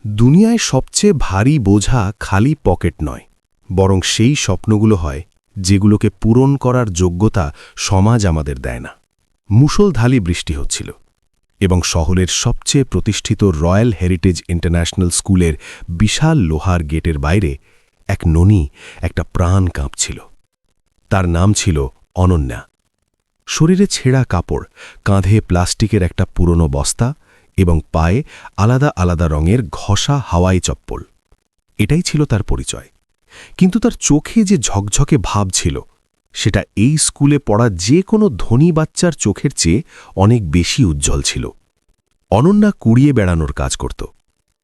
দুনিয়ায় সবচেয়ে ভারী বোঝা খালি পকেট নয়, বরং সেই স্বপ্নগুলো হয় যেগুলোকে পূরণ করার যোগ্যতা সমাজ আমাদের দেয় না। মুষলধালি বৃষ্টি হচ্ছিল এবং শহরের সবচেয়ে প্রতিষ্ঠিত রয়্যাল হেরিটেজ ইন্টারন্যাশনাল স্কুলের বিশাল লোহার গেটের বাইরে এক ননী একটা প্রাণ কাঁপছিল। তার নাম ছিল অনন্যা। শরীরে ছেঁড়া কাপড়, কাঁধে প্লাস্টিকের একটা পুরনো বস্তা এবং পায়ে আলাদা আলাদা রঙের ঘষা হাওয়াই চপ্পল। এটাই ছিল তার পরিচয়। কিন্তু তার চোখে যে ঝকঝকে ভাব ছিল, সেটা এই স্কুলে পড়া যে কোনো ধনী বাচ্চার চোখের চেয়ে অনেক বেশি উজ্জ্বল ছিল। অনন্যা কুড়িয়ে বেড়ানোর কাজ করত,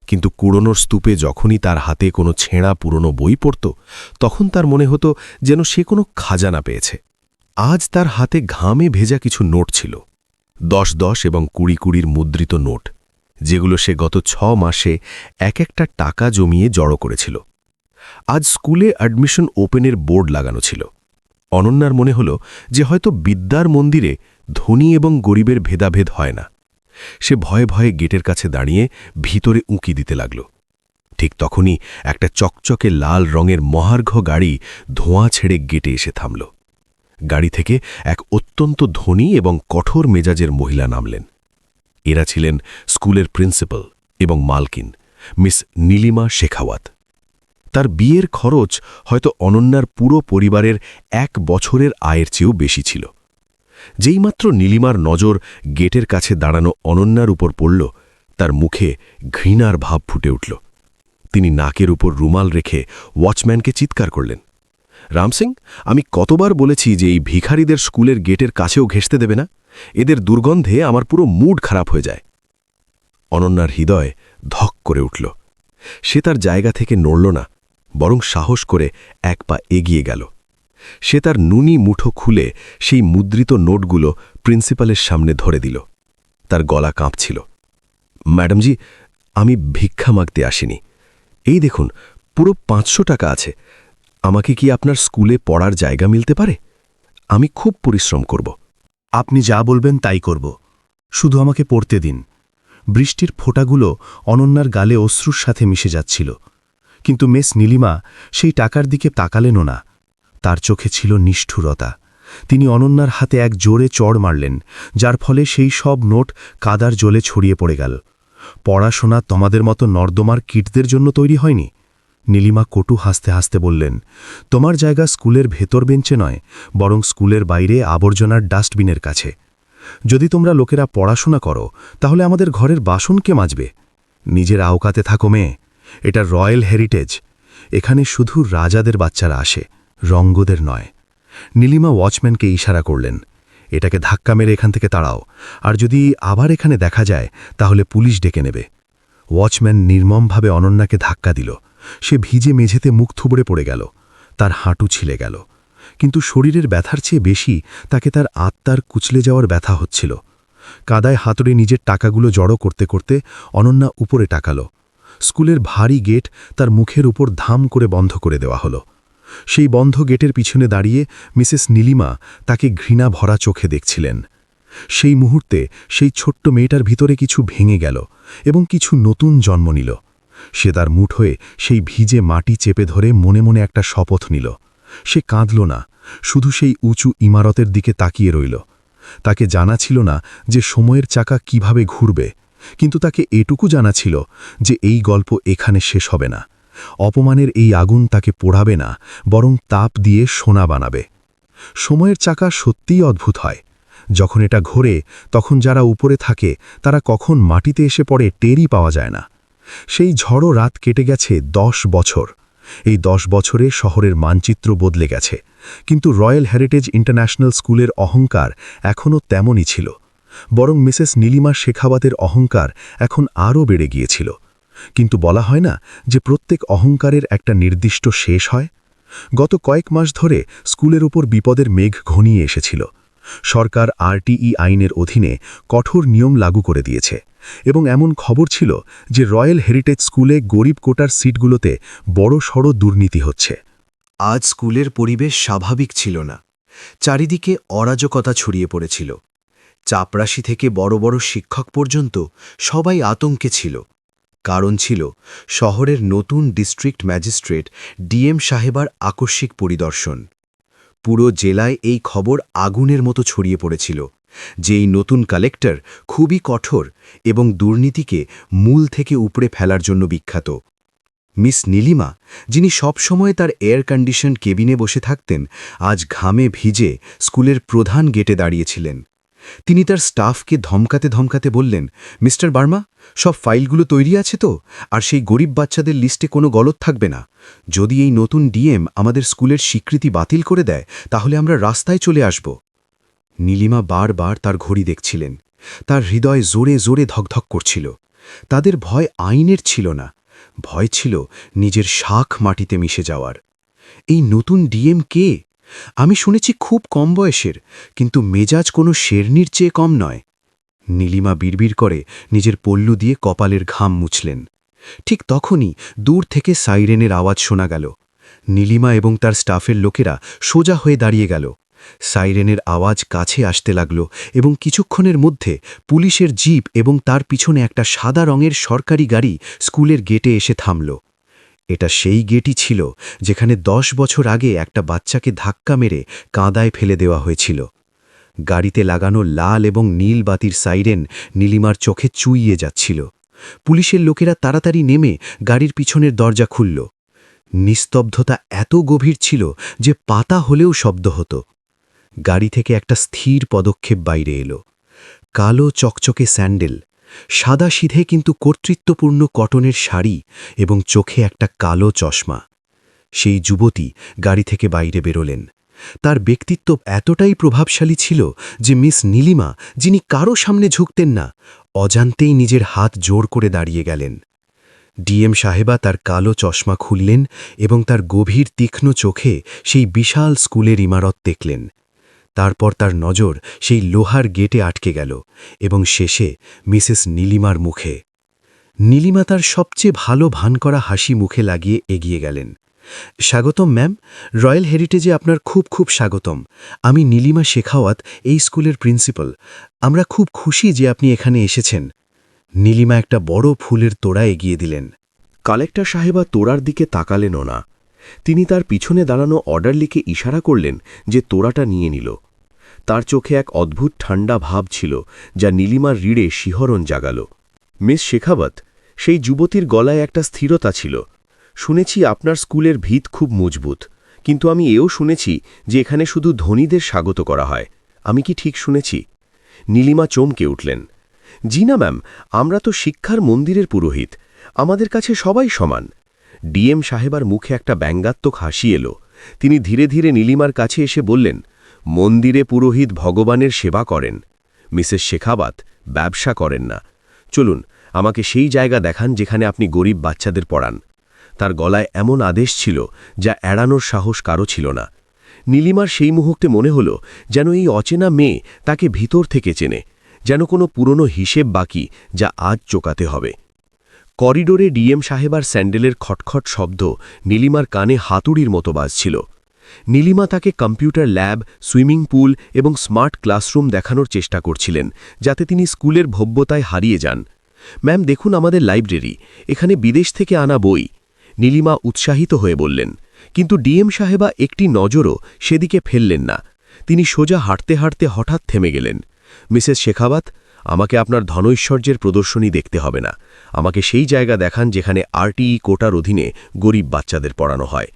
কিন্তু কুড়োনোর স্তূপে যখনই তার হাতে কোনো ছেঁড়া পুরনো বই পড়ত, তখন তার মনে হতো যেন সে কোনো খাজানা পেয়েছে। আজ তার হাতে ঘামে ভেজা কিছু নোট ছিল, 10-10 এবং 20-20 মুদ্রিত নোট, যেগুলো সে গত 6 মাসে এক একটা টাকা জমিয়ে জড়ো করেছিল। আজ স্কুলে অ্যাডমিশন ওপেনের বোর্ড লাগানো ছিল। অনন্যার মনে হল যে হয়তো বিদ্যার মন্দিরে ধনী এবং গরিবের ভেদাভেদ হয় না। সে ভয়ে ভয়ে গেটের কাছে দাঁড়িয়ে ভিতরে উঁকি দিতে লাগল। ঠিক তখনই একটা চকচকে লাল রঙের মহার্ঘ গাড়ি ধোঁয়া ছেড়ে গেটে এসে থামল। গাড়ি থেকে এক অত্যন্ত ধনী এবং কঠোর মেজাজের মহিলা নামলেন। এরা ছিলেন স্কুলের প্রিন্সিপাল এবং মালকিন, মিস নীলিমা শেখাওয়াত। তার বিয়ের খরচ হয়তো অনন্যার পুরো পরিবারের 1 বছরের আয়ের চেয়েও বেশি ছিল। যেইমাত্র নীলিমার নজর গেটের কাছে দাঁড়ানো অনন্যার উপর পড়ল, তার মুখে ঘৃণার ভাব ফুটে উঠল। তিনি নাকের উপর রুমাল রেখে ওয়াচম্যানকে চিৎকার করলেন, রামসিং, আমি কতবার বলেছি যে এই ভিখারিদের স্কুলের গেটের কাছেও ঘেঁষতে দেবে না? এদের দুর্গন্ধে আমার পুরো মুড খারাপ হয়ে যায়। অনন্যার হৃদয় ধক করে উঠল। সে তার জায়গা থেকে নড়ল না, বরং সাহস করে 1 পা এগিয়ে গেল। সে তার নুনি মুঠো খুলে সেই মুদ্রিত নোটগুলো প্রিন্সিপালের সামনে ধরে দিল। তার গলা কাঁপছিল। ম্যাডামজি, আমি ভিক্ষা মাগতে আসিনি। এই দেখুন, পুরো 500 টাকা আছে। আমাকে কি আপনার স্কুলে পড়ার জায়গা মিলতে পারে? আমি খুব পরিশ্রম করব। আপনি যা বলবেন তাই করব, শুধু আমাকে পড়তে দিন। বৃষ্টির ফোঁটাগুলো অনন্যার গালে অশ্রুর সাথে মিশে যাচ্ছিল, কিন্তু মিস নীলিমা সেই টাকার দিকে তাকালেনও না। তার চোখে ছিল নিষ্ঠুরতা। তিনি অনন্যার হাতে এক জোরে চড় মারলেন, যার ফলে সেই সব নোট কাদার জলে ছড়িয়ে পড়ে গেল। পড়াশোনা তোমাদের মতো নর্দমার কীটদের জন্য তৈরি হয়নি। নীলিমা কটু হাসতে হাসতে বললেন, তোমার জায়গা স্কুলের ভেতর বেঞ্চে নয়, বরং স্কুলের বাইরে আবর্জনার ডাস্টবিনের কাছে। যদি তোমরা লোকেরা পড়াশোনা করো, তাহলে আমাদের ঘরের বাসন কে মাজবে? নিজের আওকাতে থাকো মেয়ে। এটা রয়্যাল হেরিটেজ। এখানে শুধু রাজাদের বাচ্চারা আসে, রঙ্গদের নয়। নীলিমা ওয়াচম্যানকে ইশারা করলেন, এটাকে ধাক্কা মেরে এখান থেকে তাড়াও, আর যদি আবার এখানে দেখা যায় তাহলে পুলিশ ডেকে নেবে। ওয়াচম্যান নির্মমভাবে অনন্যাকে ধাক্কা দিল। সে ভিজে মেঝেতে মুখ থুবড়ে পড়ে গেল। তার হাঁটু ছিলে গেল, কিন্তু শরীরের ব্যথার চেয়ে বেশি তাকে তার আত্মার কুচলে যাওয়ার ব্যথা হচ্ছিল। কাদায় হাতুড়ে নিজের টাকাগুলো জড়ো করতে করতে অনন্যা উপরে টাকাল। স্কুলের ভারী গেট তার মুখের উপর ধাম করে বন্ধ করে দেওয়া হলো। সেই বন্ধ গেটের পিছনে দাঁড়িয়ে মিসেস নীলিমা তাকে ঘৃণা ভরা চোখে দেখছিলেন। সেই মুহূর্তে সেই ছোট্ট মেয়েটার ভিতরে কিছু ভেঙে গেল এবং কিছু নতুন জন্ম নিল। সে তার মুঠোয় সেই ভিজে মাটি চেপে ধরে মনে মনে একটা শপথ নিল। সে কাঁদল না, শুধু সেই উঁচু ইমারতের দিকে তাকিয়ে রইল। তাকে জানা ছিল না যে সময়ের চাকা কিভাবে ঘুরবে, কিন্তু তাকে এটুকু জানা ছিল যে এই গল্প এখানে শেষ হবে না। অপমানের এই আগুন তাকে পোড়াবে না, বরং তাপ দিয়ে সোনা বানাবে। সময়ের চাকা সত্যিই অদ্ভুত হয়। যখন এটা ঘোরে, তখন যারা উপরে থাকে তারা কখন মাটিতে এসে পড়ে টেরই পাওয়া যায় না। সেই ঝড়ো রাত কেটে গেছে 10 বছর। এই 10 বছরে শহরের মানচিত্র বদলে গেছে, কিন্তু রয়্যাল হেরিটেজ ইন্টারন্যাশনাল স্কুলের অহংকার এখনও তেমনই ছিল, বরং মিসেস নীলিমা শেখাওয়াতের অহংকার এখন আরও বেড়ে গিয়েছিল। কিন্তু বলা হয় না যে প্রত্যেক অহংকারের একটা নির্দিষ্ট শেষ হয়? গত কয়েক মাস ধরে স্কুলের উপর বিপদের মেঘ ঘনিয়ে এসেছিল। সরকার আরটিই আইনের অধীনে কঠোর নিয়ম লাগু করে দিয়েছে, এবং এমন খবর ছিল যে রয়্যাল হেরিটেজ স্কুলে গরিব কোটার সিটগুলোতে বড়সড় দুর্নীতি হচ্ছে। আজ স্কুলের পরিবেশ স্বাভাবিক ছিল না। চারিদিকে অরাজকতা ছড়িয়ে পড়েছিল। চাপরাশি থেকে বড় বড় শিক্ষক পর্যন্ত সবাই আতঙ্কে ছিল। কারণ ছিল শহরের নতুন ডিস্ট্রিক্ট ম্যাজিস্ট্রেট ডিএম সাহেবার আকস্মিক পরিদর্শন। পুরো জেলায় এই খবর আগুনের মতো ছড়িয়ে পড়েছিল যে এই নতুন কালেক্টর খুবই কঠোর এবং দুর্নীতিকে মূল থেকে উপড়ে ফেলার জন্য বিখ্যাত। মিস নীলিমা, যিনি সবসময় তার এয়ার কন্ডিশন কেবিনে বসে থাকতেন, আজ ঘামে ভিজে স্কুলের প্রধান গেটে দাঁড়িয়েছিলেন। তিনি তার স্টাফকে ধমকাতে ধমকাতে বললেন, মিস্টার বার্মা, সব ফাইলগুলো তৈরি আছে তো? আর সেই গরিব বাচ্চাদের লিস্টে কোনো গলত থাকবে না। যদি এই নতুন ডিএম আমাদের স্কুলের স্বীকৃতি বাতিল করে দেয়, তাহলে আমরা রাস্তায় চলে আসব। নীলিমা বারবার তার ঘড়ি দেখছিলেন। তার হৃদয় জোরে জোরে ধকধক করছিল। তাদের ভয় আইনের ছিল না, ভয় ছিল নিজের শাখ মাটিতে মিশে যাওয়ার। এই নতুন ডিএম কে? আমি শুনেছি খুব কম বয়সের, কিন্তু মেজাজ কোনো শেরনির চেয়ে কম নয়। নীলিমা বিড়বিড় করে নিজের পল্লু দিয়ে কপালের ঘাম মুছলেন। ঠিক তখনই দূর থেকে সাইরেনের আওয়াজ শোনা গেল। নীলিমা এবং তার স্টাফের লোকেরা সোজা হয়ে দাঁড়িয়ে গেল। সাইরেনের আওয়াজ কাছে আসতে লাগল এবং কিছুক্ষণের মধ্যে পুলিশের জিপ এবং তার পিছনে একটা সাদা রঙের সরকারি গাড়ি স্কুলের গেটে এসে থামল। এটা সেই গেটই ছিল যেখানে 10 বছর আগে একটা বাচ্চাকে ধাক্কা মেরে কাঁদায় ফেলে দেওয়া হয়েছিল। গাড়িতে লাগানো লাল এবং নীল বাতির সাইরেন নীলিমার চোখে চুইয়ে যাচ্ছিল। পুলিশের লোকেরা তাড়াতাড়ি নেমে গাড়ির পিছনের দরজা খুলল। নিস্তব্ধতা এত গভীর ছিল যে পাতা হলেও শব্দ হতো। গাড়ি থেকে একটা স্থির পদক্ষেপ বাইরে এলো। কালো চকচকে স্যান্ডেল, সাদা সিধে কিন্তু কর্তৃত্বপূর্ণ কটনের শাড়ি এবং চোখে একটা কালো চশমা। সেই যুবতী গাড়ি থেকে বাইরে বেরোলেন। তার ব্যক্তিত্ব এতটাই প্রভাবশালী ছিল যে মিস নীলিমা, যিনি কারো সামনে ঝুঁকতেন না, অজান্তেই নিজের হাত জোর করে দাঁড়িয়ে গেলেন। ডিএম সাহেবা তার কালো চশমা খুললেন এবং তার গভীর তীক্ষ্ণ চোখে সেই বিশাল স্কুলের ইমারত দেখলেন। তারপর তার নজর সেই লোহার গেটে আটকে গেল এবং শেষে মিসেস নীলিমার মুখে। নীলিমা তার সবচেয়ে ভালো ভান করা হাসি মুখে লাগিয়ে এগিয়ে গেলেন। স্বাগতম ম্যাম, রয়্যাল হেরিটেজে আপনার খুব খুব স্বাগতম। আমি নীলিমা শেখাওয়াত, এই স্কুলের প্রিন্সিপাল। আমরা খুব খুশি যে আপনি এখানে এসেছেন। নীলিমা একটা বড় ফুলের তোড়া এগিয়ে দিলেন। কালেক্টর সাহেবা তোড়ার দিকে তাকালেনও না। তিনি তার পিছনে দাঁড়ানো অর্ডারলিকে ইশারা করলেন যে তোড়াটা নিয়ে নিল। তার চোখে এক অদ্ভুত ঠান্ডা ভাব ছিল যা নীলিমার রিড়ে শিহরণ জাগাল। মিস শেখাওয়াত, সেই যুবতীর গলায় একটা স্থিরতা ছিল। শুনেছি আপনার স্কুলের ভিত খুব মজবুত, কিন্তু আমি এও শুনেছি যে এখানে শুধু ধনীদের স্বাগত করা হয়। আমি কি ঠিক শুনেছি? নীলিমা চমকে উঠলেন। জি না ম্যাম, আমরা তো শিক্ষার মন্দিরের পুরোহিত। আমাদের কাছে সবাই সমান। ডিএম সাহেবার মুখে একটা ব্যঙ্গাত্মক হাসি এলো। তিনি ধীরে ধীরে নীলিমার কাছে এসে বললেন, মন্দিরে পুরোহিত ভগবানের সেবা করেন, মিসেস শেখাওয়াত ব্যবসা করেন না। চলুন, আমাকে সেই জায়গা দেখান যেখানে আপনি গরিব বাচ্চাদের পড়ান। তার গলায় এমন আদেশ ছিল যা এড়ানোর সাহস কারো ছিল না। নীলিমার সেই মুহূর্তে মনে হল যেন এই অচেনা মেয়ে তাকে ভিতর থেকে চেনে, যেন কোনো পুরনো হিসেব বাকি যা আজ চোকাতে হবে। করিডোরে ডিএম সাহেবার স্যান্ডেলের খটখট শব্দ নীলিমার কানে হাতুড়ির মতো বাজছিল। নীলিমা তাকে কম্পিউটার ল্যাব, সুইমিং পুল এবং স্মার্ট ক্লাসরুম দেখানোর চেষ্টা করছিলেন, যাতে তিনি স্কুলের ভব্যতায় হারিয়ে যান। ম্যাম, দেখুন আমাদের লাইব্রেরি, এখানে বিদেশ থেকে আনা বই। নীলিমা উৎসাহিত হয়ে বললেন, কিন্তু ডিএম সাহেবা একটি নজরও সেদিকে ফেললেন না। তিনি সোজা হাঁটতে হাঁটতে হঠাৎ থেমে গেলেন। মিসেস শেখাওয়াত, আমাকে আপনার ধনৈশ্বর্যের প্রদর্শনী দেখতে হবে না। আমাকে সেই জায়গা দেখান যেখানে আরটিই কোটার অধীনে গরিব বাচ্চাদের পড়ানো হয়।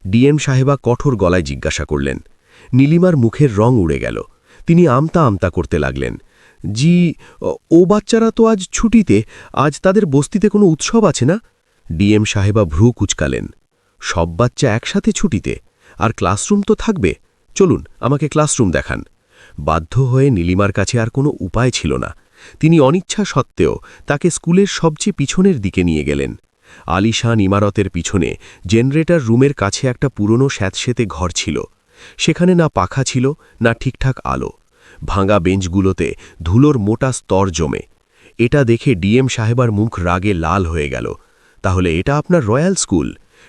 ডিএম সাহেবা কঠোর গলায় জিজ্ঞাসা করলেন। নীলিমার মুখের রং উড়ে গেল। তিনি আমতা আমতা করতে লাগলেন। জি, ও বাচ্চারা তো আজ ছুটিতে। আজ তাদের বস্তিতে কোনো উৎসব আছে না? ডিএম সাহেবা ভ্রু কুচকালেন। সব বাচ্চা একসাথে ছুটিতে? আর ক্লাসরুম তো থাকবে। চলুন, আমাকে ক্লাসরুম দেখান। বাধ্য হয়ে নীলিমার কাছে আর কোনো উপায় ছিল না। তিনি অনিচ্ছা সত্ত্বেও তাকে স্কুলের সবচেয়ে পিছনের দিকে নিয়ে গেলেন। আলিশান ইমারতের পিছনে জেনারেটর রুমের কাছে একটা পুরনো স্যাঁতসেঁতে ঘর ছিল। সেখানে না পাখা ছিল, না ঠিকঠাক আলো। ভাঙা বেঞ্চগুলোতে ধুলোর মোটা স্তর জমে। এটা দেখে ডিএম সাহেবার মুখ রাগে লাল হয়ে গেল। তাহলে এটা আপনার রয়্যাল স্কুল?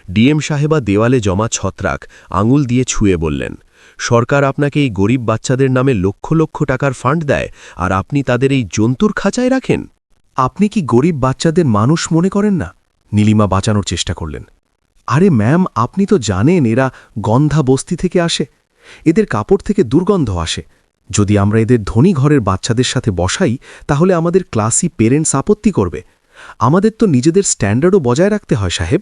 ডিএম সাহেবা দেওয়ালে জমা ছত্রাক আঙুল দিয়ে ছুঁয়ে বললেন, সরকার আপনাকে এই গরিব বাচ্চাদের নামে লক্ষ লক্ষ টাকার ফান্ড দেয়, আর আপনি তাদের এই জন্তুর খাঁচায় রাখেন? আপনি কি গরিব বাচ্চাদের মানুষ মনে করেন না? নীলিমা বাঁচানোর চেষ্টা করলেন। আরে ম্যাম, আপনি তো জানেন এরা গন্ধা বস্তি থেকে আসে, এদের কাপড় থেকে দুর্গন্ধ আসে। যদি আমরা এদের ধনী ঘরের বাচ্চাদের সাথে বসাই তাহলে আমাদের ক্লাসি পেরেন্টস আপত্তি করবে। আমাদের তো নিজেদের স্ট্যান্ডার্ডও বজায় রাখতে হয় সাহেব।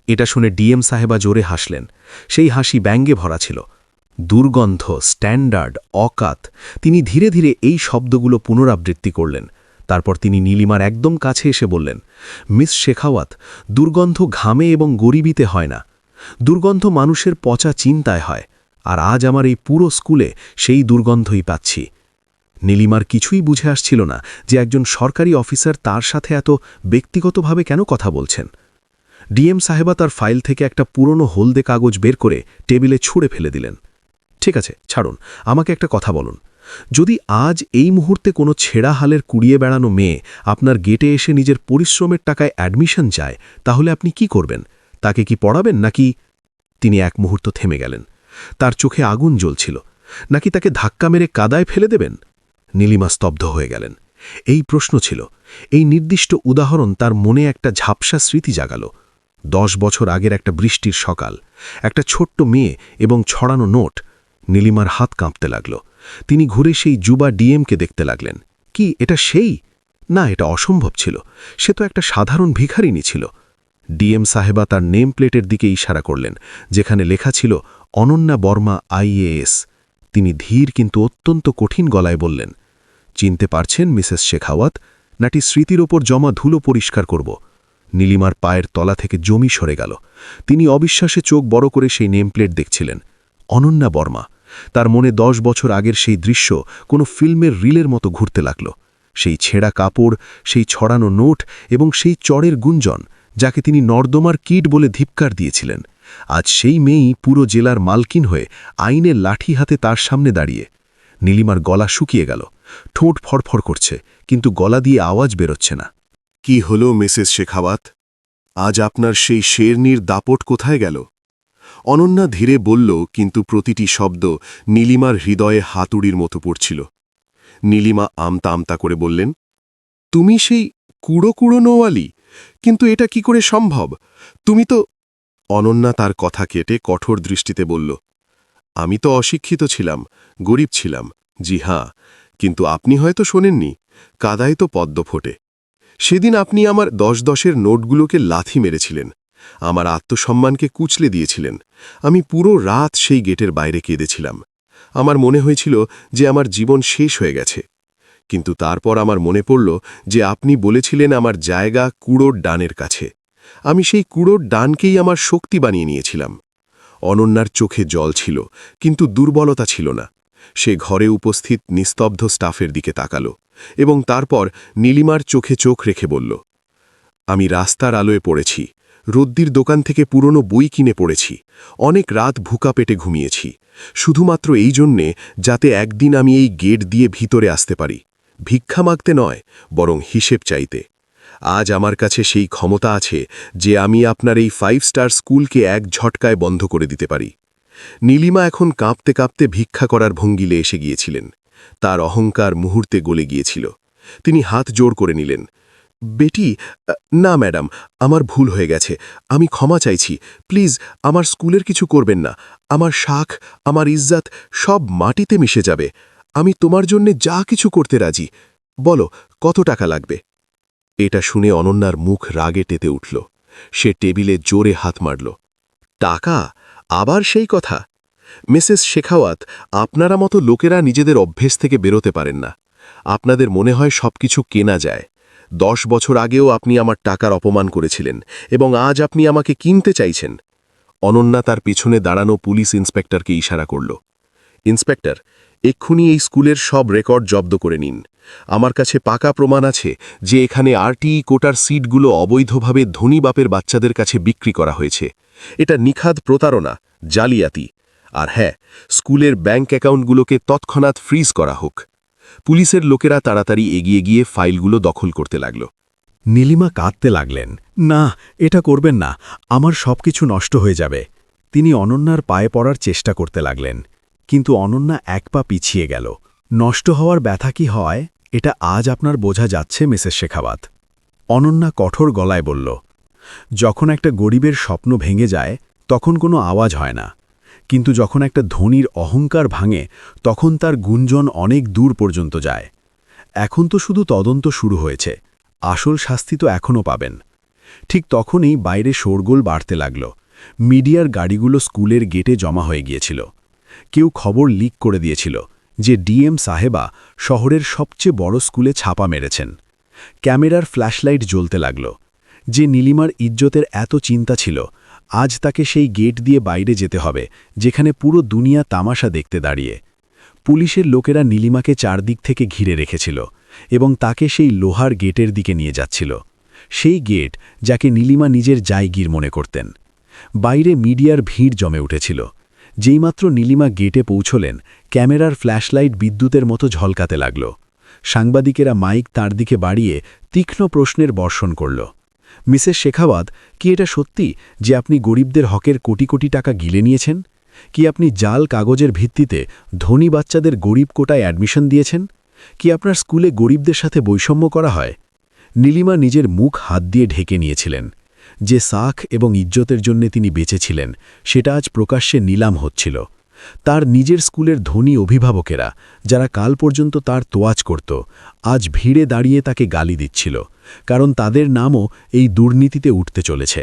এটা শুনে ডিএম সাহেবা জোরে হাসলেন। সেই হাসি ব্যঙ্গে ভরা ছিল। দুর্গন্ধ, স্ট্যান্ডার্ড, অকাত, তিনি ধীরে ধীরে এই শব্দগুলো পুনরাবৃত্তি করলেন। তারপর তিনি নীলিমার একদম কাছে এসে বললেন, মিস শেখাওয়াত, দুর্গন্ধ ঘামে এবং গরিবিতে হয় না, দুর্গন্ধ মানুষের পচা চিন্তায় হয়। আর আজ আমার এই পুরো স্কুলে সেই দুর্গন্ধই পাচ্ছি। নীলিমার কিছুই বুঝে আসছিল না যে একজন সরকারি অফিসার তার সাথে এত ব্যক্তিগতভাবে কেন কথা বলছেন। ডিএম সাহেবা তার ফাইল থেকে একটা পুরনো হলদে কাগজ বের করে টেবিলে ছুঁড়ে ফেলে দিলেন। ঠিক আছে, ছাড়ুন, আমাকে একটা কথা বলুন। যদি আজ এই মুহূর্তে কোনো ছেঁড়া হালের কুড়িয়ে বেড়ানো মেয়ে আপনার গেটে এসে নিজের পরিশ্রমের টাকায় অ্যাডমিশন চায়, তাহলে আপনি কি করবেন? তাকে কি পড়াবেন নাকি? তিনি এক মুহূর্ত থেমে গেলেন। তার চোখে আগুন জ্বলছিল। নাকি তাকে ধাক্কা মেরে কাদায় ফেলে দেবেন? নীলিমা স্তব্ধ হয়ে গেলেন। এই প্রশ্ন ছিল, এই নির্দিষ্ট উদাহরণ তার মনে একটা ঝাপসা স্মৃতি জাগাল। 10 বছর আগের একটা বৃষ্টির সকাল, একটা ছোট্ট মেয়ে এবং ছড়ানো নোট। নীলিমার হাত কাঁপতে লাগল। তিনি ঘুরে সেই যুবা ডিএমকে দেখতে লাগলেন। কি এটা সেই? না, এটা অসম্ভব ছিল। সে তো একটা সাধারণ ভিখারিনী ছিল। ডিএম সাহেবা তার নেম প্লেটের দিকে ইশারা করলেন, যেখানে লেখা ছিল অনন্যা বর্মা আইএএস। তিনি ধীর কিন্তু অত্যন্ত কঠিন গলায় বললেন, চিনতে পারছেন মিসেস শেখাওয়াত? নাকি স্মৃতির ওপর জমা ধুলো পরিষ্কার করব? নীলিমার পায়ের তলা থেকে জমি সরে গেল। তিনি অবিশ্বাসে চোখ বড় করে সেই নেম প্লেট দেখছিলেন। অনন্যা বর্মা। তার মনে 10 বছর আগের সেই দৃশ্য কোনো ফিল্মের রিলের মতো ঘুরতে লাগল। সেই ছেঁড়া কাপড়, সেই ছড়ানো নোট এবং সেই চড়ের গুঞ্জন, যাকে তিনি নর্দমার কীট বলে ধিক্কার দিয়েছিলেন। আজ সেই মেয়েই পুরো জেলার মালকিন হয়ে আইনের লাঠি হাতে তার সামনে দাঁড়িয়ে। নীলিমার গলা শুকিয়ে গেল। ঠোঁট ফড়ফড় করছে, কিন্তু গলা দিয়ে আওয়াজ বেরোচ্ছে না। কি হলো মিসেস শেখাওয়াত? আজ আপনার সেই শেরনির দাপট কোথায় গেল? অনন্যা ধীরে বলল, কিন্তু প্রতিটি শব্দ নীলিমার হৃদয়ে হাতুড়ির মতো পড়ছিল। নীলিমা আমতা আমতা করে বললেন, তুমি সেই কুড়ো কুড়ো নোয়ালি? কিন্তু এটা কি করে সম্ভব? তুমি তো... অনন্যা তার কথা কেটে কঠোর দৃষ্টিতে বলল, আমি তো অশিক্ষিত ছিলাম, গরিব ছিলাম, জি হ্যাঁ, কিন্তু আপনি হয়তো শোনেননি, কাদায় তো পদ্ম ফোটে। সেদিন আপনি আমার 10-10-এর নোটগুলোকে লাথি মেরেছিলেন, আমার আত্মসম্মানকে কুচলে দিয়েছিলেন। আমি পুরো রাত সেই গেটের বাইরে কেঁদেছিলাম। আমার মনে হয়েছিল যে আমার জীবন শেষ হয়ে গেছে। কিন্তু তারপর আমার মনে পড়ল যে আপনি বলেছিলেন আমার জায়গা কুড়োর ডানের কাছে। আমি সেই কুড়োর ডানকেই আমার শক্তি বানিয়ে নিয়েছিলাম। অনন্যার চোখে জল ছিল, কিন্তু দুর্বলতা ছিল না। সে ঘরে উপস্থিত নিস্তব্ধ স্টাফের দিকে তাকাল এবং তারপর নীলিমার চোখে চোখ রেখে বলল, আমি রাস্তার আলোয় পড়েছি, রদ্দির দোকান থেকে পুরনো বই কিনে পড়েছি, অনেক রাত ভুকা পেটে ঘুমিয়েছি, শুধুমাত্র এই জন্যে যাতে একদিন আমি এই গেট দিয়ে ভিতরে আসতে পারি, ভিক্ষা মাগতে নয়, বরং হিসেব চাইতে। আজ আমার কাছে সেই ক্ষমতা আছে যে আমি আপনার এই 5 স্টার স্কুলকে এক ঝটকায় বন্ধ করে দিতে পারি। নীলিমা এখন কাঁপতে কাঁপতে ভিক্ষা করার ভঙ্গিলে এসে গিয়েছিলেন। তার অহংকার মুহূর্তে গলে গিয়েছিল। তিনি হাত জোড় করে নিলেন। বেটি, না ম্যাডাম, আমার ভুল হয়ে গেছে, আমি ক্ষমা চাইছি, প্লিজ আমার স্কুলের কিছু করবেন না। আমার শাখ, আমার ইজ্জত সব মাটিতে মিশে যাবে। আমি তোমার জন্যে যা কিছু করতে রাজি। বলো, কত টাকা লাগবে? এটা শুনে অনন্যার মুখ রাগে টেতে উঠল। সে টেবিলে জোরে হাত মারল। টাকা? আবার সেই কথা? মিসেস শেখাওয়াত, আপনারা মতো লোকেরা নিজেদের অভ্যেস থেকে বেরোতে পারেন না। আপনাদের মনে হয় সবকিছু কেনা যায়। 10 বছর আগেও আপনি আমার টাকার অপমান করেছিলেন এবং আজ আপনি আমাকে কিনতে চাইছেন। অনন্যা তার পিছনে দাঁড়ানো পুলিশ ইন্সপেক্টরকে ইশারা করল। ইন্সপেক্টর, এক্ষুনি এই স্কুলের সব রেকর্ড জব্দ করে নিন। আমার কাছে পাকা প্রমাণ আছে যে এখানে আরটিই কোটার সিটগুলো অবৈধভাবে ধনী বাপের বাচ্চাদের কাছে বিক্রি করা হয়েছে। এটা নিখাদ প্রতারণা, জালিয়াতি। আর হ্যাঁ, স্কুলের ব্যাংক অ্যাকাউন্টগুলোকে তৎক্ষণাৎ ফ্রিজ করা হোক। পুলিশের লোকেরা তাড়াতাড়ি এগিয়ে গিয়ে ফাইলগুলো দখল করতে লাগল। নীলিমা কাঁদতে লাগলেন। না, এটা করবেন না, আমার সবকিছু নষ্ট হয়ে যাবে। তিনি অনন্যার পায়ে পড়ার চেষ্টা করতে লাগলেন, কিন্তু অনন্যা এক পা পিছিয়ে গেল। নষ্ট হওয়ার ব্যথা কি হয় এটা আজ আপনার বোঝা যাচ্ছে মিসেস শেখাওয়াত। অনন্যা কঠোর গলায় বলল, যখন একটা গরিবের স্বপ্ন ভেঙে যায় তখন কোনো আওয়াজ হয় না, কিন্তু যখন একটা ধনীর অহংকার ভাঙে তখন তার গুঞ্জন অনেক দূর পর্যন্ত যায়। এখন তো শুধু তদন্ত শুরু হয়েছে, আসল শাস্তি তো এখনও পাবেন। ঠিক তখনই বাইরে শোরগোল বাড়তে লাগল। মিডিয়ার গাড়িগুলো স্কুলের গেটে জমা হয়ে গিয়েছিল। কেউ খবর লিক করে দিয়েছিল যে ডিএম সাহেবা শহরের সবচেয়ে বড় স্কুলে ছাপা মেরেছেন। ক্যামেরার ফ্ল্যাশলাইট জ্বলতে লাগল। যে নীলিমার ইজ্জতের এত চিন্তা ছিল, আজ তাকে সেই গেট দিয়ে বাইরে যেতে হবে যেখানে পুরো দুনিয়া তামাশা দেখতে দাঁড়িয়ে। পুলিশের লোকেরা নীলিমাকে চারদিক থেকে ঘিরে রেখেছিল এবং তাকে সেই লোহার গেটের দিকে নিয়ে যাচ্ছিল, সেই গেট যাকে নীলিমা নিজের জায়গির মনে করতেন। বাইরে মিডিয়ার ভিড় জমে উঠেছিল। যেইমাত্র নীলিমা গেটে পৌঁছলেন, ক্যামেরার ফ্ল্যাশলাইট বিদ্যুতের মতো ঝলকাতে লাগল। সাংবাদিকেরা মাইক তার দিকে বাড়িয়ে তীক্ষ্ণ প্রশ্নের বর্ষণ করল। মিসেস শেখাওয়াত, কি এটা সত্যি যে আপনি গরিবদের হকের কোটি কোটি টাকা গিলে নিয়েছেন? কি আপনি জাল কাগজের ভিত্তিতে ধনী বাচ্চাদের গরিব কোটায় অ্যাডমিশন দিয়েছেন? কি আপনার স্কুলে গরিবদের সাথে বৈষম্য করা হয়? নীলিমা নিজের মুখ হাত দিয়ে ঢেকে নিয়েছিলেন। যে সাখ এবং ইজ্জতের জন্য তিনি বেঁচেছিলেন সেটা আজ প্রকাশ্যে নিলাম হচ্ছিল। তার নিজের স্কুলের ধনী অভিভাবকেরা, যারা কাল পর্যন্ত তার তোয়াজ করত, আজ ভিড়ে দাঁড়িয়ে তাকে গালি দিচ্ছিল, কারণ তাদের নামও এই দুর্নীতিতে উঠতে চলেছে।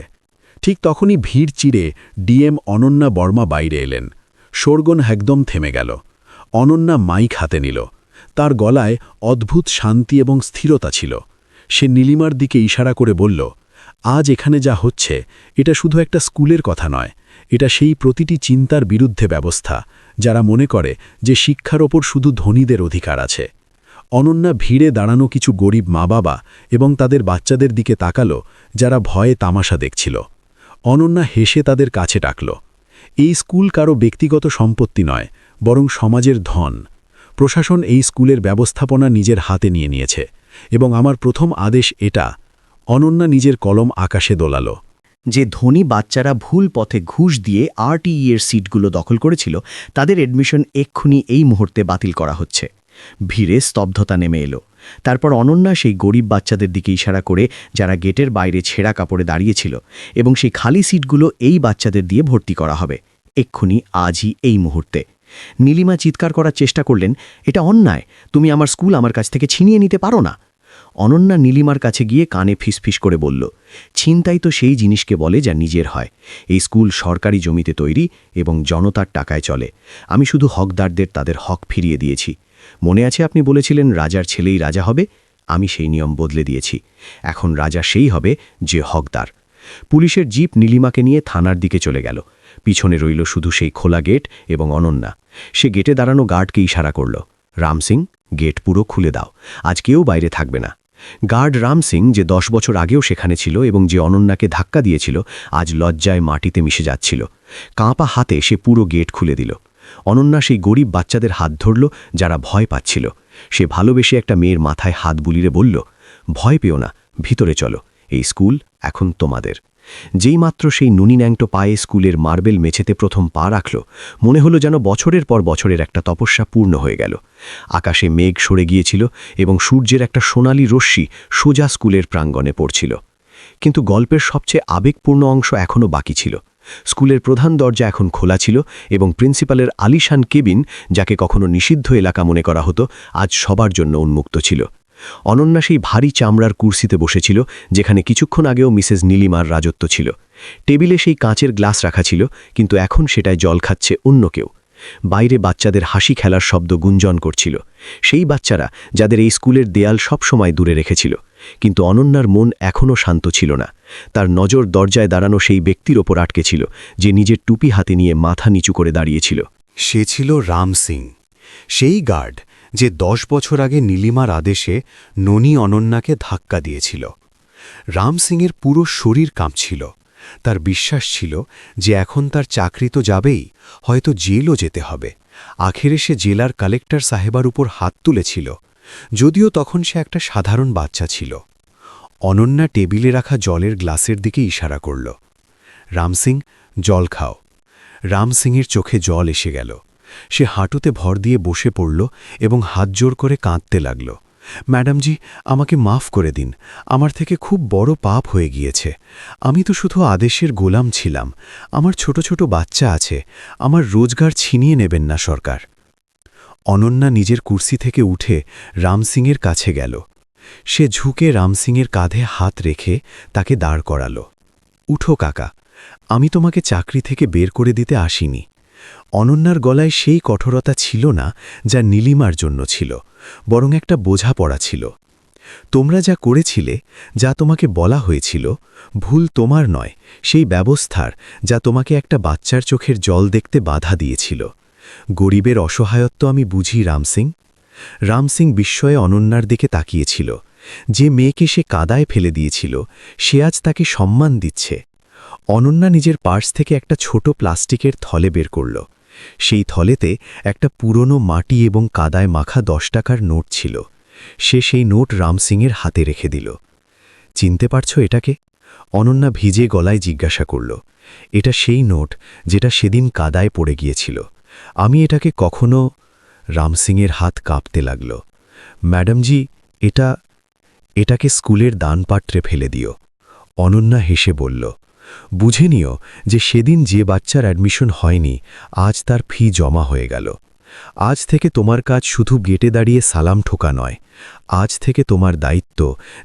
ঠিক তখনই ভিড় চিরে ডিএম অনন্যা বর্মা বাইরে এলেন। শোরগোল একদম থেমে গেল। অনন্যা মাইক হাতে নিল। তার গলায় অদ্ভুত শান্তি এবং স্থিরতা ছিল। সে নীলিমার দিকে ইশারা করে বলল, আজ এখানে যা হচ্ছে এটা শুধু একটা স্কুলের কথা নয়, এটা সেই প্রতিটি চিন্তার বিরুদ্ধে ব্যবস্থা যারা মনে করে যে শিক্ষার ওপর শুধু ধনীদের অধিকার আছে। অনন্যা ভিড়ে দাঁড়ানো কিছু গরিব মা বাবা এবং তাদের বাচ্চাদের দিকে তাকালো, যারা ভয়ে তামাশা দেখছিল। অনন্যা হেসে তাদের কাছে ডাকল। এই স্কুল কারো ব্যক্তিগত সম্পত্তি নয়, বরং সমাজের ধন। প্রশাসন এই স্কুলের ব্যবস্থাপনা নিজের হাতে নিয়ে নিয়েছে এবং আমার প্রথম আদেশ এটা। অনন্যা নিজের কলম আকাশে দোলাল। যে ধনী বাচ্চারা ভুল পথে ঘুষ দিয়ে আরটিই এর সিটগুলো দখল করেছিল, তাদের এডমিশন এক্ষুনি এই মুহূর্তে বাতিল করা হচ্ছে। ভিড়ে স্তব্ধতা নেমে এলো। তারপর অনন্যা সেই গরিব বাচ্চাদের দিকে ইশারা করে, যারা গেটের বাইরে ছেঁড়া কাপড়ে দাঁড়িয়েছিল, এবং সেই খালি সিটগুলো এই বাচ্চাদের দিয়ে ভর্তি করা হবে, এক্ষুনি, আজই, এই মুহূর্তে। নীলিমা চিৎকার করার চেষ্টা করলেন, এটা অন্যায়, তুমি আমার স্কুল আমার কাছ থেকে ছিনিয়ে নিতে পারো না। অনন্যা নীলিমার কাছে গিয়ে কানে ফিসফিস করে বলল, ছিনতাই তো সেই জিনিসকে বলে যা নিজের হয়। এই স্কুল সরকারি জমিতে তৈরি এবং জনতার টাকায় চলে। আমি শুধু হকদারদের তাদের হক ফিরিয়ে দিয়েছি। মনে আছে আপনি বলেছিলেন রাজার ছেলেই রাজা হবে? আমি সেই নিয়ম বদলে দিয়েছি। এখন রাজা সেই হবে যে হকদার। পুলিশের জিপ নীলিমাকে নিয়ে থানার দিকে চলে গেল। পিছনে রইল শুধু সেই খোলা গেট এবং অনন্যা। সে গেটে দাঁড়ানো গার্ডকে ইশারা করল, রাম সিং, গেট পুরো খুলে দাও, আজ কেউ বাইরে থাকবে না। গার্ড রাম সিং, যে 10 বছর আগেও সেখানে ছিল এবং যে অনন্যাকে ধাক্কা দিয়েছিল, আজ লজ্জায় মাটিতে মিশে যাচ্ছিল। কাঁপা হাতে সে পুরো গেট খুলে দিল। অনন্যা সেই গরিব বাচ্চাদের হাত ধরল, যারা ভয় পাচ্ছিল। সে ভালোবেসে একটা মেয়ের মাথায় হাত বুলিয়ে বলল, ভয় পেও না, ভিতরে চলো, এই স্কুল এখন তোমাদের। যেইমাত্র সেই নুনি ন্যাংটো পায়ে স্কুলের মার্বেল মেঝেতে প্রথম পা রাখল, মনে হলো যেন বছরের পর বছরের একটা তপস্যা পূর্ণ হয়ে গেল। আকাশে মেঘ সরে গিয়েছিল এবং সূর্যের একটা সোনালি রশ্মি সোজা স্কুলের প্রাঙ্গণে পড়ছিল। কিন্তু গল্পের সবচেয়ে আবেগপূর্ণ অংশ এখনও বাকি ছিল। স্কুলের প্রধান দরজা এখন খোলা ছিল এবং প্রিন্সিপালের আলিশান কেবিন, যাকে কখনো নিষিদ্ধ এলাকা মনে করা হতো, আজ সবার জন্য উন্মুক্ত ছিল। অনন্যা সেই ভারী চামড়ার কুর্সিতে বসেছিল, যেখানে কিছুক্ষণ আগেও মিসেস নীলিমার রাজত্ব ছিল। টেবিলে সেই কাঁচের গ্লাস রাখা ছিল, কিন্তু এখন সেটায় জল খাচ্ছে অন্য কেউ। বাইরে বাচ্চাদের হাসি খেলার শব্দ গুঞ্জন করছিল। সেই বাচ্চারা যাদের এই স্কুলের দেয়াল সবসময় দূরে রেখেছিল। কিন্তু অনন্যার মন এখনও শান্ত ছিল না। তার নজর দরজায় দাঁড়ানো সেই ব্যক্তির ওপর আটকে ছিল, যে নিজের টুপি হাতে নিয়ে মাথা নিচু করে দাঁড়িয়েছিল। সে ছিল রাম সিং, সেই গার্ড যে 10 বছর আগে নীলিমার আদেশে ননী অনন্যাকে ধাক্কা দিয়েছিল। রাম সিংয়ের পুরো শরীর কাঁপছিল। তার বিশ্বাস ছিল যে এখন তার চাকরি তো যাবেই, হয়তো জেলও যেতে হবে। আখেরে সে জেলার কালেক্টর সাহেবার উপর হাত তুলেছিল, যদিও তখন সে একটা সাধারণ বাচ্চা ছিল। অনন্যা টেবিলে রাখা জলের গ্লাসের দিকে ইশারা করল, রাম সিং, জল খাও। রাম সিংয়ের চোখে জল এসে গেল। সে হাঁটুতে ভর দিয়ে বসে পড়ল এবং হাত জোর করে কাঁদতে লাগল। ম্যাডামজি, আমাকে মাফ করে দিন। আমার থেকে খুব বড় পাপ হয়ে গিয়েছে। আমি তো শুধু আদেশের গোলাম ছিলাম। আমার ছোট ছোট বাচ্চা আছে। আমার রোজগার ছিনিয়ে নেবেন না সরকার। অনন্যা নিজের কুর্সি থেকে উঠে রামসিংয়ের কাছে গেল। সে ঝুঁকে রামসিংয়ের কাঁধে হাত রেখে তাকে দাঁড় করাল। উঠো কাকা, আমি তোমাকে চাকরি থেকে বের করে দিতে আসিনি। অনন্যার গলায় সেই কঠোরতা ছিল না যা নীলিমার জন্য ছিল, বরং একটা বোঝাপড়া ছিল। তোমরা যা করেছিলে, যা তোমাকে বলা হয়েছিল, ভুল তোমার নয়, সেই ব্যবস্থার, যা তোমাকে একটা বাচ্চার চোখের জল দেখতে বাধা দিয়েছিল। গরিবের অসহায়ত্ব আমি বুঝি রামসিং। রামসিং বিস্ময়ে অনন্যার দিকে তাকিয়েছিল। যে মেয়েকে সে কাদায় ফেলে দিয়েছিল, সে আজ তাকে সম্মান দিচ্ছে। অনন্যা নিজের পার্স থেকে একটা ছোট প্লাস্টিকের থলে বের করল। সেই থলেতে একটা পুরনো মাটি এবং কাদায় মাখা 10 টাকার নোট ছিল। সে সেই নোট রামসিংয়ের হাতে রেখে দিল। চিনতে পারছ এটাকে? অনন্যা ভিজে গলায় জিজ্ঞাসা করল। এটা সেই নোট যেটা সেদিন কাদায় পড়ে গিয়েছিল। আমি এটাকে কখনো... রামসিংয়ের হাত কাঁপতে লাগল। ম্যাডামজি, এটাকে স্কুলের দানপাত্রে ফেলে দিও। অনন্যা হেসে বলল, বুঝে নিও যে সেদিন যে বাচ্চার অ্যাডমিশন হয়নি, আজ তার ফি জমা হয়ে গেল। আজ থেকে তোমার কাজ শুধু গেটে দাঁড়িয়ে সালাম ঠোকা নয়। আজ থেকে তোমার দায়িত্ব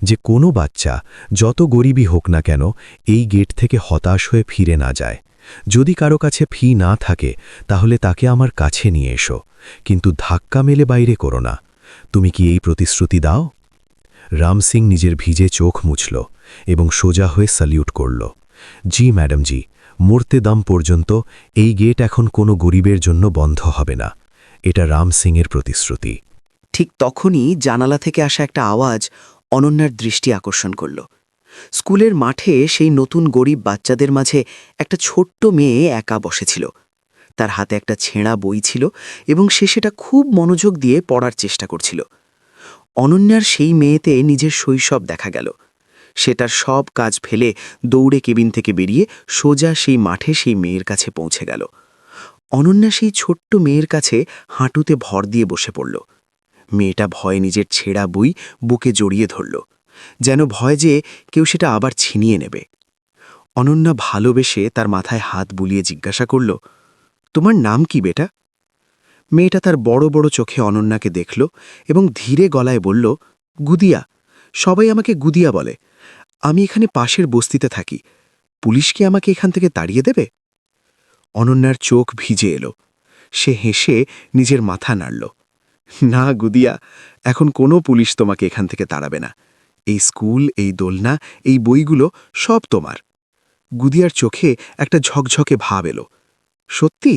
যে কোনো বাচ্চা, যত গরিবই হোক না কেন, এই গেট থেকে হতাশ হয়ে ফিরে না যায়। যদি কারো কাছে ফি না থাকে, তাহলে তাকে আমার কাছে নিয়ে এসো, কিন্তু ধাক্কা মেলে বাইরে করো না। তুমি কি এই প্রতিশ্রুতি দাও? রামসিং নিজের ভিজে চোখ মুছল এবং সোজা হয়ে স্যালিউট করল। জি ম্যাডামজি, মরতে দাম পর্যন্ত এই গেট এখন কোনো গরিবের জন্য বন্ধ হবে না। এটা রামসিংয়ের প্রতিশ্রুতি। ঠিক তখনই জানালা থেকে আসা একটা আওয়াজ অনন্যার দৃষ্টি আকর্ষণ করল। স্কুলের মাঠে সেই নতুন গরিব বাচ্চাদের মাঝে একটা ছোট্ট মেয়ে একা বসেছিল। তার হাতে একটা ছেঁড়া বই ছিল এবং সে সেটা খুব মনোযোগ দিয়ে পড়ার চেষ্টা করছিল। অনন্যার সেই মেয়েতে নিজের শৈশব দেখা গেল। সে তার সব কাজ ফেলে দৌড়ে কেবিন থেকে বেরিয়ে সোজা সেই মাঠে সেই মেয়ের কাছে পৌঁছে গেল। অনন্যা সেই ছোট্ট মেয়ের কাছে হাঁটুতে ভর দিয়ে বসে পড়ল। মেয়েটা ভয়ে নিজের ছেঁড়া বই বুকে জড়িয়ে ধরল, যেন ভয় যে কেউ সেটা আবার ছিনিয়ে নেবে। অনন্যা ভালোবেসে তার মাথায় হাত বুলিয়ে জিজ্ঞাসা করল, তোমার নাম কি বেটা? মেয়েটা তার বড় বড় চোখে অনন্যাকে দেখল এবং ধীরে গলায় বলল, গুদিয়া। সবাই আমাকে গুদিয়া বলে। আমি এখানে পাশের বস্তিতে থাকি। পুলিশ কি আমাকে এখান থেকে তাড়িয়ে দেবে? অনন্যার চোখ ভিজে এলো। সে হেসে নিজের মাথা নাড়ল। না গুদিয়া, এখন কোনো পুলিশ তোমাকে এখান থেকে তাড়াবে না। এই স্কুল, এই দোলনা, এই বইগুলো সব তোমার। গুদিয়ার চোখে একটা ঝকঝকে ভাব এলো। সত্যি?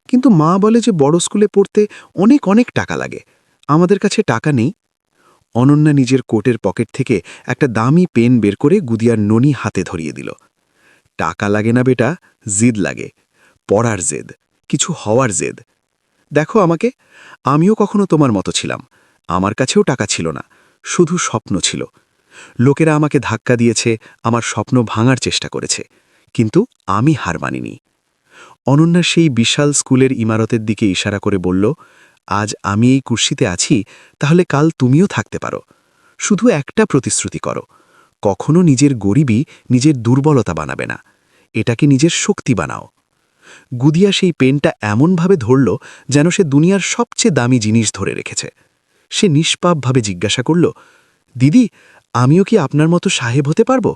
কিন্তু মা বলে যে বড় স্কুলে পড়তে অনেক অনেক টাকা লাগে। আমাদের কাছে টাকা নেই। অনন্যা নিজের কোটের পকেট থেকে একটা দামি পেন বের করে গুদিয়ার ননি হাতে ধরিয়ে দিল। টাকা লাগে না বেটা, জিদ লাগে। পড়ার জেদ, কিছু হওয়ার জেদ। দেখো আমাকে, আমিও কখনো তোমার মতো ছিলাম। আমার কাছেও টাকা ছিল না, শুধু স্বপ্ন ছিল। লোকেরা আমাকে ধাক্কা দিয়েছে, আমার স্বপ্ন ভাঙার চেষ্টা করেছে, কিন্তু আমি হার মানিনি। অনন্যা সেই বিশাল স্কুলের ইমারতের দিকে ইশারা করে বলল, আজ আমি এই কুর্সিতে আছি, তাহলে কাল তুমিও থাকতে পারো। শুধু একটা প্রতিশ্রুতি করো, কখনো নিজের গরিবই নিজের দুর্বলতা বানাবে না, এটাকে নিজের শক্তি বানাও। গুদিয়া সেই পেনটা এমনভাবে ধরল যেন সে দুনিয়ার সবচেয়ে দামি জিনিস ধরে রেখেছে। সে নিষ্পাপভাবে জিজ্ঞাসা করল, দিদি, আমিও কি আপনার মতো সাহেব হতে পারব?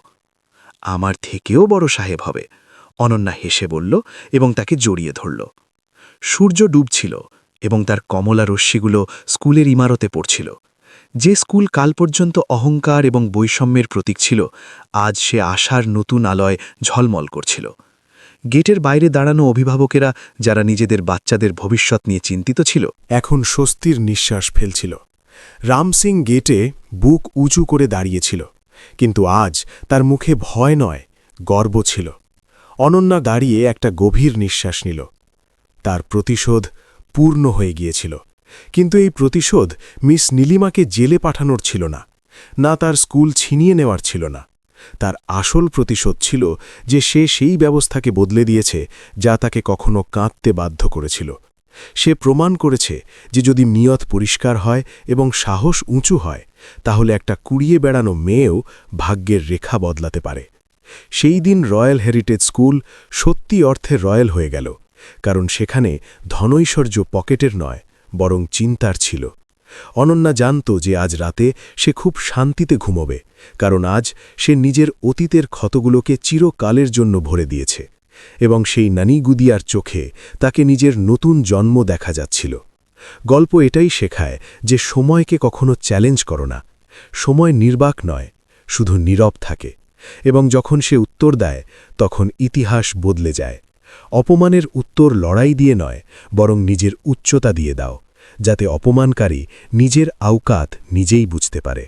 আমার থেকেও বড় সাহেব হবে, অনন্যা হেসে বলল এবং তাকে জড়িয়ে ধরল। সূর্য ডুবছিল এবং তার কমলা রশ্মিগুলো স্কুলের ইমারতে পড়ছিল। যে স্কুল কাল পর্যন্ত অহংকার এবং বৈষম্যের প্রতীক ছিল, আজ সে আশার নতুন আলোয় ঝলমল করছিল। গেটের বাইরে দাঁড়ানো অভিভাবকেরা, যারা নিজেদের বাচ্চাদের ভবিষ্যৎ নিয়ে চিন্তিত ছিল, এখন স্বস্তির নিঃশ্বাস ফেলছিল। রামসিং গেটে বুক উঁচু করে দাঁড়িয়েছিল, কিন্তু আজ তার মুখে ভয় নয়, গর্ব ছিল। অনন্যা দাঁড়িয়ে একটা গভীর নিঃশ্বাস নিল। তার প্রতিশোধ পূর্ণ হয়ে গিয়েছিল, কিন্তু এই প্রতিশোধ মিস নীলিমাকে জেলে পাঠানোর ছিল না, না তার স্কুল ছিনিয়ে নেওয়ার ছিল না। তার আসল প্রতিশোধ ছিল যে সে সেই ব্যবস্থাকে বদলে দিয়েছে যা তাকে কখনো কাঁদতে বাধ্য করেছিল। সে প্রমাণ করেছে যে যদি নিয়ত পরিষ্কার হয় এবং সাহস উঁচু হয় তাহলে একটা কুড়িয়ে বেড়ানো মেয়েও ভাগ্যের রেখা বদলাতে পারে। সেই দিন রয়্যাল হেরিটেজ স্কুল সত্যি অর্থে রয়্যাল হয়ে গেল, কারণ সেখানে ধনৈশ্বর্য পকেটের নয় বরং চিন্তার ছিল। অনন্যা জানত যে আজ রাতে সে খুব শান্তিতে ঘুমোবে, কারণ আজ সে নিজের অতীতের ক্ষতগুলোকে চিরকালের জন্য ভরে দিয়েছে এবং সেই নানিগুদিয়ার চোখে তাকে নিজের নতুন জন্ম দেখা যাচ্ছিল। গল্প এটাই শেখায় যে সময়কে কখনো চ্যালেঞ্জ করো না। সময় নির্বাক নয়, শুধু নীরব থাকে, এবং যখন সে উত্তর দেয় তখন ইতিহাস বদলে যায়। অপমানের উত্তর লড়াই দিয়ে নয়, বরং নিজের উচ্চতা দিয়ে দাও, যাতে অপমানকারী নিজের আওকাত নিজেই বুঝতে পারে।